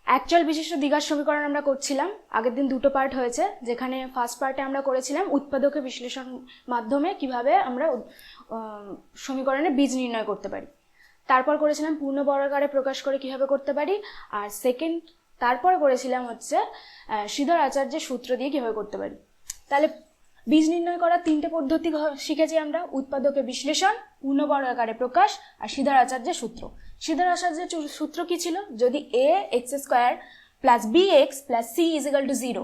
Actual বিশিষ্ট দ্বিঘাত সমীকরণ আমরা করছিলাম। আগের দিন দুটো পার্ট হয়েছে, যেখানে ফার্স্ট পার্টে আমরা করেছিলাম উৎপাদকে বিশ্লেষণ মাধ্যমে কিভাবে আমরা সমীকরণে বীজ নির্ণয় করতে পারি। তারপর করেছিলাম পূর্ণ বর্গাকারে প্রকাশ করে কিভাবে করতে পারি। আর তারপরে করেছিলাম হচ্ছে শ্রীধর আচার্যের সূত্র দিয়ে কিভাবে করতে পারি। তাহলে বীজ নির্ণয় করার তিনটে পদ্ধতি শিখেছি আমরা: উৎপাদকে বিশ্লেষণ, পূর্ণ বর্গাকারে প্রকাশ, আর শ্রীধর আচার্যের সূত্র। শ্রীধর আচার্যের সূত্র কি ছিল? যদি a x square plus bx plus c is equal to 0,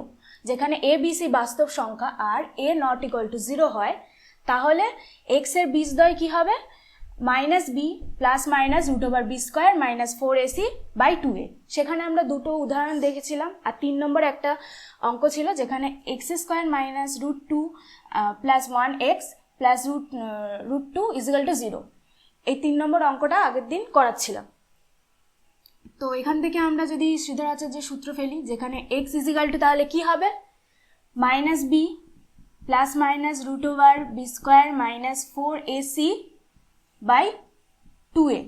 যেখানে a b c বাস্তব সংখ্যা আর a নট ইকুয়াল টু 0 হয়, তাহলে x এর বীজদ্বয় কি হবে? Minus B plus minus root over B square minus 4ac by 2a। সেখানে আমরা দুটো উদাহরণ দেখেছিলাম। আর 3 নম্বর একটা অঙ্ক ছিল, যেখানে X square minus root 2 plus 1x plus root 2 is equal to 0। এই 3 নম্বর অঙ্কটা আগের দিন করাচ্ছিলাম। তো এখান থেকে আমরা যদি শ্রীধর আচার্যের সূত্র ফেলি, যেখানে x ইজ ইকুয়াল টু তাহলে কি হবে? Minus B plus minus root over B square minus 4ac by 2a।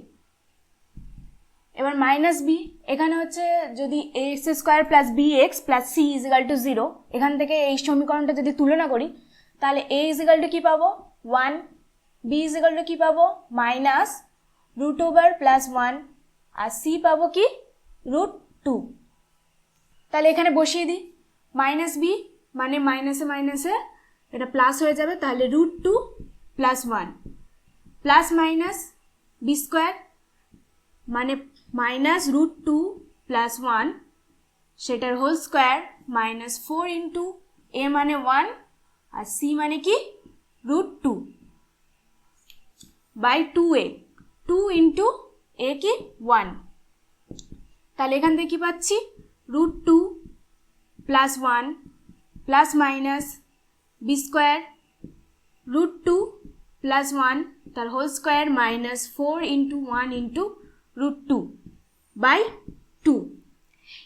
এবার মাইনাস বি, এখানে হচ্ছে যদি X square plus B x plus C is equal to 0, এখান থেকে এই সমীকরণটা যদি তুলনা করি, তাহলে এ ইজ ইকাল টু কি পাবো? 1, বি ইজ ইকাল টু কি পাবো? মাইনাস রুট ওভার প্লাস 1, আর সি পাবো কি? রুট 2। তাহলে এখানে বসিয়ে দিই। মাইনাস বি মানে মাইনাসে মাইনাসে এটা প্লাস হয়ে যাবে, তাহলে root 2 plus 1 plus minus B square মানে মাইনাস রুট 2 প্লাস 1, সেটার whole square minus 4 into A মানে 1 আর সি মানে কি? রুট 2 বাই 2a, 2 ইন্টু এ কি? 1। তাহলে এখান থেকে কি পাচ্ছি? Root 2 plus 1 plus minus B square root 2 plus 1 তার whole square minus 4 into 1 into root 2 by 2।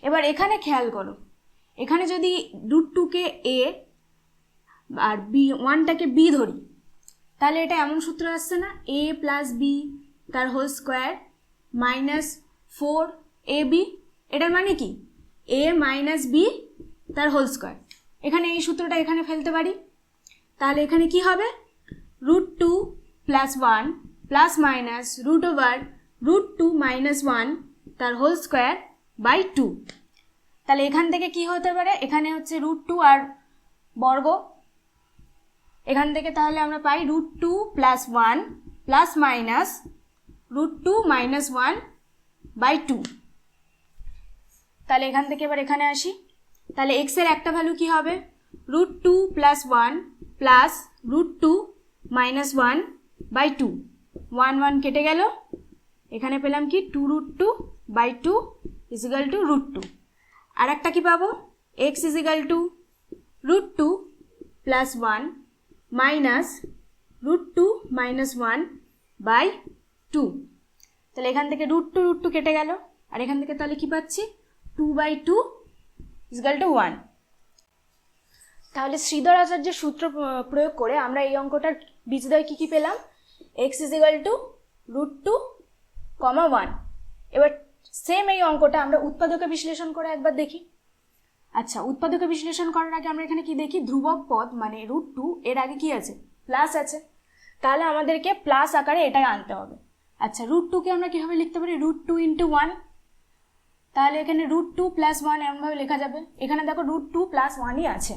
এবার এখানে খেয়াল করো, এখানে যদি রুট 2কে এ আর বি 1টাকে বি ধরি, তাহলে এটা এমন সূত্র আসছে না? এ প্লাস বি তার হোল স্কোয়ার মাইনাস 4ab। এটার মানে কি? এ মাইনাস বি তার হোল স্কোয়ার। এখানে এই সূত্রটা এখানে ফেলতে পারি। তাহলে এখানে কি হবে? Root 2 plus 1 plus minus root over root 2 minus 1 তার হোল স্কোয়ার বাই 2। তাহলে এখান থেকে কি হতে পারে? এখানে হচ্ছে রুট 2 আর বর্গ, এখান থেকে তাহলে আমরা পাই root 2 plus 1 plus minus root 2 minus 1 by 2। তাহলে এখান থেকে এবার এখানে আসি। তাহলে x এর একটা ভ্যালু কি হবে? Root 2 plus 1 plus root 2 minus 1 by 2। 1 1 কেটে গেল, এখানে পেলাম কি? 2 root 2 by 2 is equal to root 2। আর একটা কি পাবো? x is equal to root 2 plus 1 minus root 2 minus 1 by 2। তাহলে এখান থেকে রুট 2 কেটে গেল, আর এখান থেকে তাহলে কি পাচ্ছি? 2 বাই 2 ইজ ইকাল টু 1। তাহলে শ্রীধর আচার্যের সূত্র প্রয়োগ করে আমরা এই অঙ্কটার বীজদ্বয় কি কি পেলাম? x is equal to root 2, 1। এবার সেম এই অঙ্কটা আমরা উৎপাদকে বিশ্লেষণ করে একবার দেখি। আচ্ছা, উৎপাদকে বিশ্লেষণ করার আগে আমরা এখানে কি দেখি? ধ্রুবক পদ মানে রুট 2 এর আগে কি আছে? প্লাস আছে। তাহলে আমাদেরকে প্লাস আকারে এটাই আনতে হবে। আচ্ছা, রুট 2কে আমরা কিভাবে লিখতে পারি? Root 2 into 1। তাহলে এখানে রুট 2 প্লাস 1 এমনভাবে লেখা যাবে। এখানে দেখো রুট 2 প্লাস 1ই আছে।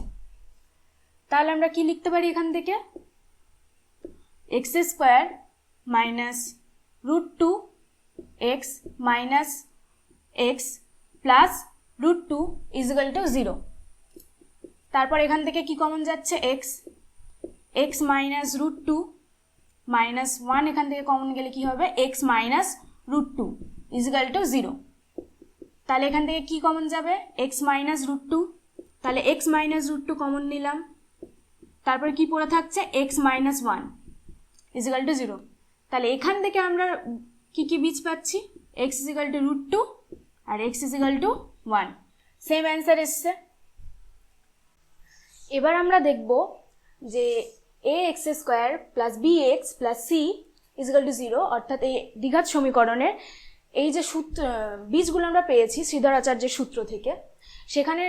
তাহলে আমরা কি লিখতে পারি এখান থেকে? X square minus root 2 X minus X plus root 2 is equal to 0। তারপর এখান থেকে কি কমন যাচ্ছে? এক্স মাইনাস রুট 2 মাইনাস 1, এখান থেকে কমন গেলে কি হবে? X minus root 2 is equal to 0। তাহলে এখান থেকে কি কমন যাবে? X minus root 2। তাহলে এক্স মাইনাস রুট 2 কমন নিলাম, তারপরে কি পড়ে থাকছে? X minus 1 is equal to 0। তাহলে এখান থেকে আমরা কি কি বীজ পাচ্ছি? X is equal to root 2 আর x is equal to 1। Same answer এসছে। এবার আমরা দেখব যে a x square plus B x plus C is equal to 0, অর্থাৎ এই দ্বিঘাত সমীকরণের এই যে সূত্র বীজগুলো আমরা পেয়েছি শ্রীধর আচার্যের সূত্র থেকে, সেখানে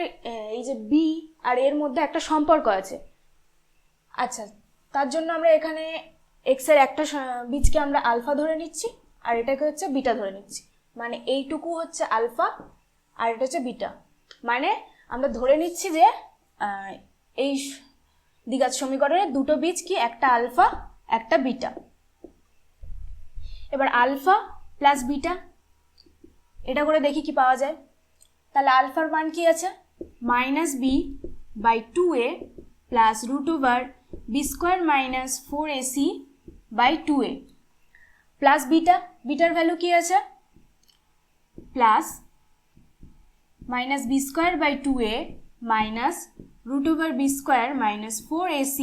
এই যে বি আর এর মধ্যে একটা সম্পর্ক আছে। আচ্ছা, তার জন্য আমরা এখানে এক্স এর একটা বীজকে আমরা আলফা ধরে নিচ্ছি আর এটাকে হচ্ছে বিটা ধরে নিচ্ছি, মানে এইটুকু হচ্ছে আলফা আর এটা হচ্ছে বিটা। মানে আমরা ধরে নিচ্ছি যে এই দ্বিঘাত সমীকরণের দুটো বীজ কি, একটা আলফা একটা বিটা। এবার আলফা প্লাস বিটা এটা করে দেখি কি পাওয়া যায়। তাহলে আলফার মান কি আছে, -b/2a plus √b² minus 4ac by 2a plus beta, বিটার ভ্যালু কি আছে, plus -b²/2a minus √b² minus 4ac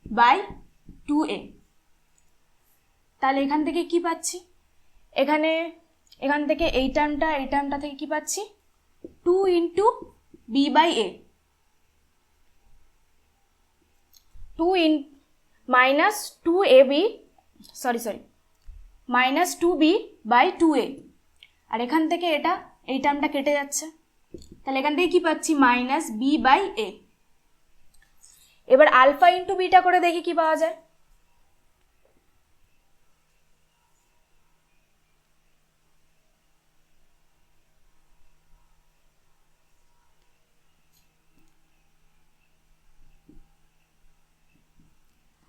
by 2a। তাহলে এখান থেকে কি পাচ্ছি, এখান থেকে এই টার্মটা থেকে কি পাচ্ছি, 2 × b/a, -2b/2a, আর এখান থেকে এই টার্মটা কেটে যাচ্ছে, তাহলে এখান থেকে কি পাচ্ছি, -b/a। এবার আলফা ইন্টু বিটা করে দেখি কি পাওয়া যায়।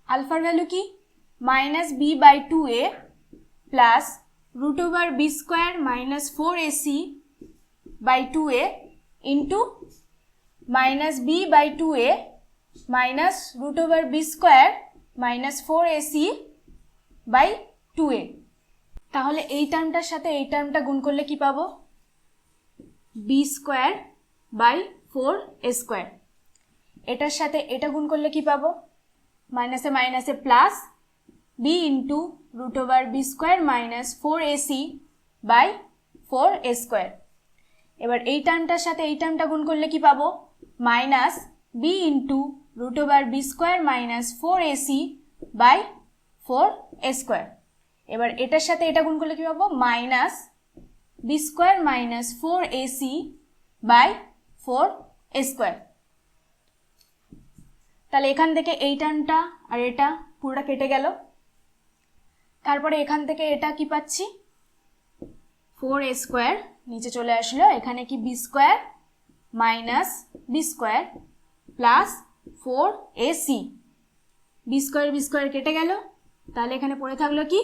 আলফার ভ্যালু কি, -b/2a plus √b² minus 4ac by 2a into -b/2a minus √b² minus 4ac by 2a। তাহলে এই টার্মটার সাথে এই টার্মটা গুণ করলে কি পাবো, b²/4a²। এটার সাথে এটা গুণ করলে কি পাবো, মাইনাসে মাইনাসে plus b into √b² minus 4ac by 4a²। এবার এই টার্মটার সাথে এই টার্মটা গুণ করলে কি পাবো, minus b into √b² minus 4ac by 4a²। এবার এটার সাথে এটা গুণ করলে কি পাবো, minus b² minus 4ac by 4a²। তাহলে এখান থেকে এই টার্মটা আর এটা পুরোটা কেটে গেল। তারপরে এখান থেকে এটা কি পাচ্ছি, 4a² নিচে চলে আসলো, এখানে কি b² minus b² plus 4ac, b² কেটে গেল, তাহলে এখানে পড়ে থাকলো কি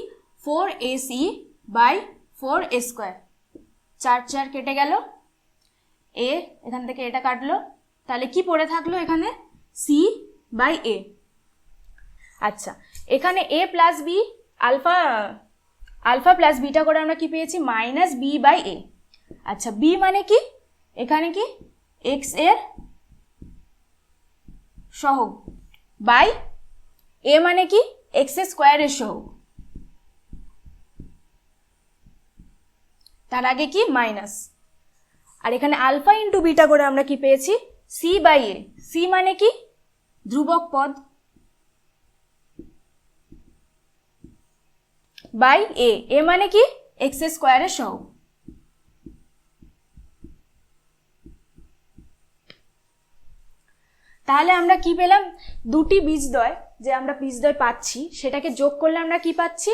4ac বাই 4a²। 4 কেটে গেল, এখান থেকে এটা কাটলো, তাহলে কি পড়ে থাকলো এখানে c/a। আচ্ছা, এখানে a plus b alpha plus beta করে আমরা কি পেয়েছি, -b/a। আচ্ছা, b মানে কি, এখানে কি x এর সহগ বাই a মানে কি x² এর সহগ, তার আগে কি মাইনাস। আর এখানে আলফা ইন্টু বিটা করে আমরা কি পেয়েছি, c/a। c মানে কি ধ্রুবক পদ বাই a মানে কি x² এর সহগ। তাহলে আমরা কি পেলাম, দুটি বীজদ্বয় যে আমরা বীজদ্বয় পাচ্ছি সেটাকে যোগ করলে আমরা কি পাচ্ছি,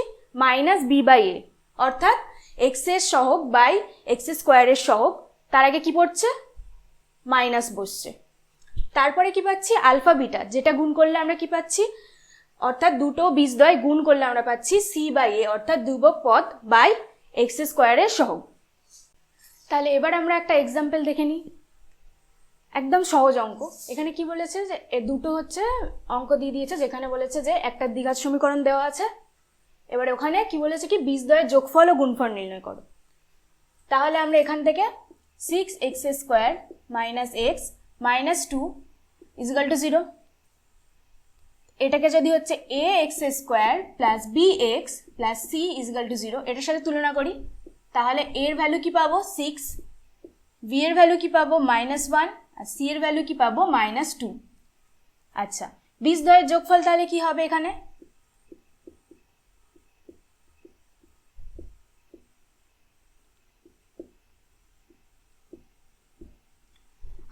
-b/a, অর্থাৎ x এর সহগ বাই x² এর সহগ, তার আগে কি পড়ছে, মাইনাস বসছে। তারপরে কি পাচ্ছি, আলফা বিটা, যেটা গুণ করলে আমরা কি পাচ্ছি, অর্থাৎ দুটো বীজদ্বয় গুণ করলে আমরা পাচ্ছি c/a, অর্থাৎ ধ্রুবক পদ বাই x² এর সহগ। তাহলে এবার আমরা একটা এক্সাম্পল দেখে নিই, একদম সহজ অঙ্ক। এখানে কি বলেছে যে দুটো হচ্ছে অঙ্ক দিয়ে দিয়েছে, যেখানে বলেছে যে একটা দ্বিঘাত সমীকরণ দেওয়া আছে, এবারে ওখানে কি বলেছে কি বীজদ্বয়ের যোগফল ও গুণফল নির্ণয় করো। তাহলে আমরা এখান থেকে 6x² মাইনাস x মাইনাস 2 = 0, এটাকে যদি হচ্ছে ax² plus bx plus c = 0 এটার সাথে তুলনা করি, তাহলে এর ভ্যালু কি পাবো 6, b এর ভ্যালু কি পাবো -1 আর c এর ভ্যালু কি পাবো -2। আচ্ছা, বীজদ্বয়ের যোগফল তাহলে কি হবে, এখানে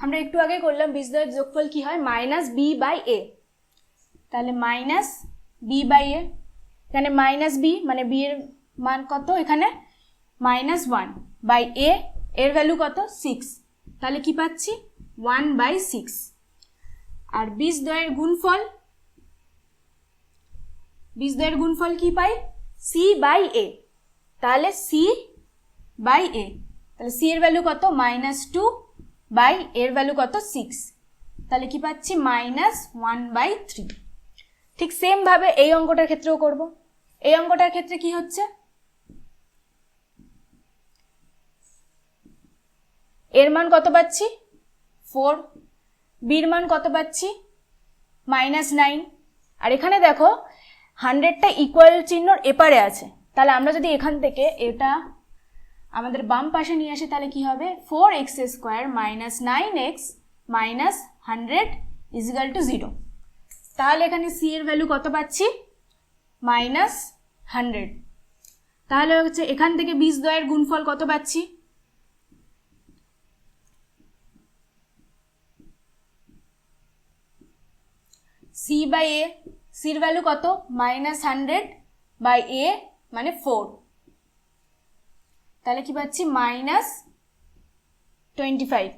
আমরা একটু আগে করলাম বীজদ্বয়ের যোগফল কি হয়, মাইনাস বি বাই এ। তাহলে মাইনাস বি বাই এ, এখানে মাইনাস বি মানে বি এর মান কত, এখানে -1 বাই এ, এর ভ্যালু কত 6, তাহলে কি পাচ্ছি 1/6। আর বীজদ্বয়ের গুণফল, বীজদ্বয়ের গুণফল কি পাই, সি বাই এ, তাহলে সি বাই এ, তাহলে সি এর ভ্যালু কত -2 বাই এর ভ্যালু কত 6, তাহলে কি পাচ্ছি -1/3। ঠিক সেম ভাবে এই অঙ্কটার ক্ষেত্রেও করব। এই অঙ্কটার ক্ষেত্রে কি হচ্ছে, এর মান কত পাচ্ছি 4, বির মান কত পাচ্ছি -9, আর এখানে দেখো 100টা ইকুয়াল চিহ্নর এপারে আছে, তাহলে আমরা যদি এখান থেকে এটা আমাদের বাম পাশে নিয়ে আসি তাহলে কি হবে 4x² - 9x - 100 = 0। তাহলে এখানে c এর ভ্যালু কত পাচ্ছি -100। তাহলে হচ্ছে এখান থেকে বীজদ্বয়ের গুণফল কত পাচ্ছি, c বাই a, c এর ভ্যালু কত -100 বাই a মানে 4, তাহলে কি পাচ্ছি -25।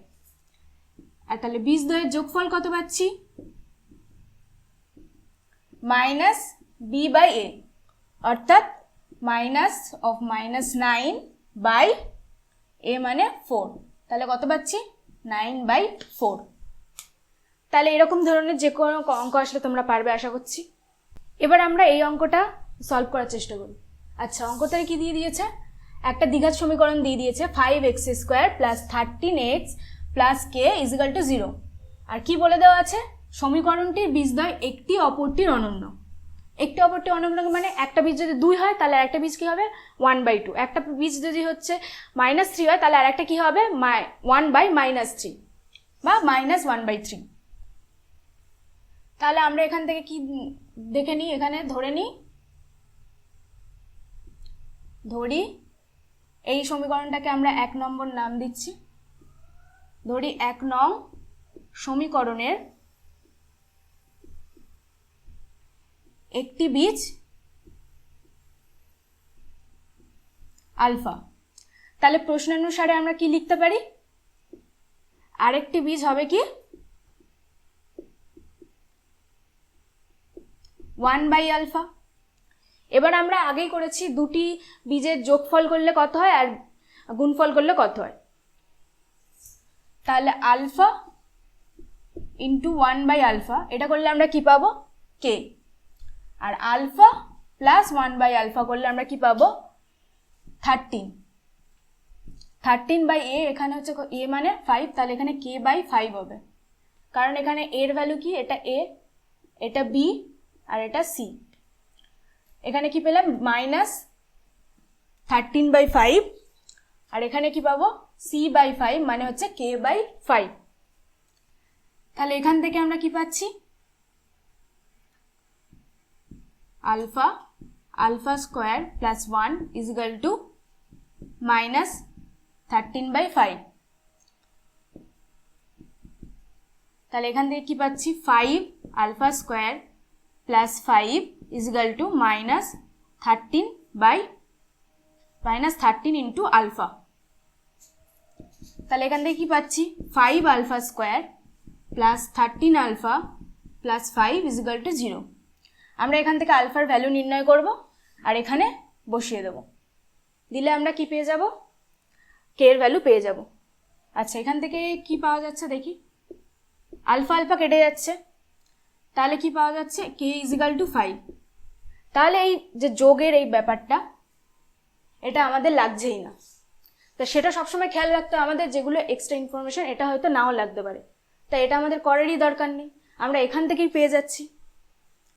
আর তাহলে বীজদ্বয়ের যোগফল কত পাচ্ছি -b বাই a, অর্থাৎ -9 বাই a মানে 4, তাহলে কত পাচ্ছি 9/4। তাহলে এরকম ধরনের যে কোনো অঙ্ক আসলে তোমরা পারবে আশা করছি। এবার আমরা এই অঙ্কটা সলভ করার চেষ্টা করি। আচ্ছা, অঙ্কটায় কি দিয়ে দিয়েছে, একটা দ্বিঘাত সমীকরণ দিয়ে দিয়েছে 5x² + 13x + k = 0। আর কি বলে দেওয়া আছে, সমীকরণটির বীজদ্বয় একটি অপরটির অনন্য। একটি অপরটি অনন্য মানে একটা বীজ যদি 2 হয় তাহলে আরেকটা বীজ কি হবে 1/2, একটা বীজ যদি হচ্ছে -3 হয় তাহলে আরেকটা কি হবে 1/-3 বা -1/3। তাহলে আমরা এখান থেকে কি দেখে নিই, এখানে ধরি এই সমীকরণটাকে আমরা 1 নম্বর নাম দিচ্ছি, ধরি 1 নং সমীকরণের একটি বীজ আলফা। তাহলে প্রশ্নানুসারে আমরা কি লিখতে পারি, আরেকটি বীজ হবে কি 1/α। এবার আমরা আগেই করেছি দুটি বীজের যোগফল করলে কত হয় আর গুণফল করলে কত হয়, তাহলে আলফা ইন্টু 1/α, এটা করলে আমরা কি পাবো k, আর আলফা প্লাস 1/α করলে আমরা কি পাবো 13/a, এখানে হচ্ছে a মানে 5, তাহলে এখানে k/5 হবে, কারণ এখানে এর ভ্যালু কি, এটা a, এটা b আর এটা c। এখানে কি পেলাম -13/5, আর এখানে কি পাবো c/5 মানে হচ্ছে k/5। তাহলে এখান থেকে আমরা কি পাচ্ছি, আলফা স্কোয়ার প্লাস 1 = -13/5। তাহলে এখান থেকে কি পাচ্ছি 5 alpha square plus 5 = -13 into alpha. তাহলে এখান থেকে কি পাচ্ছি 5 alpha square plus 13 alpha plus 5 = 0। আমরা এখান থেকে আলফার ভ্যালু নির্ণয় করব আর এখানে বসিয়ে দেব, দিলে আমরা কি পেয়ে যাব, কে এর ভ্যালু পেয়ে যাব। আচ্ছা, এখান থেকে কি পাওয়া যাচ্ছে দেখি, আলফা কেটে যাচ্ছে, তাহলে কি পাওয়া যাচ্ছে k = 5। তাহলে এই যে যোগের এই ব্যাপারটা এটা আমাদের লাগছেই না, তা সেটা সবসময় খেয়াল রাখতে আমাদের, যেগুলো এক্সট্রা ইনফরমেশন এটা হয়তো নাও লাগতে পারে, তাই এটা আমাদের করারই দরকার নেই, আমরা এখান থেকেই পেয়ে যাচ্ছি।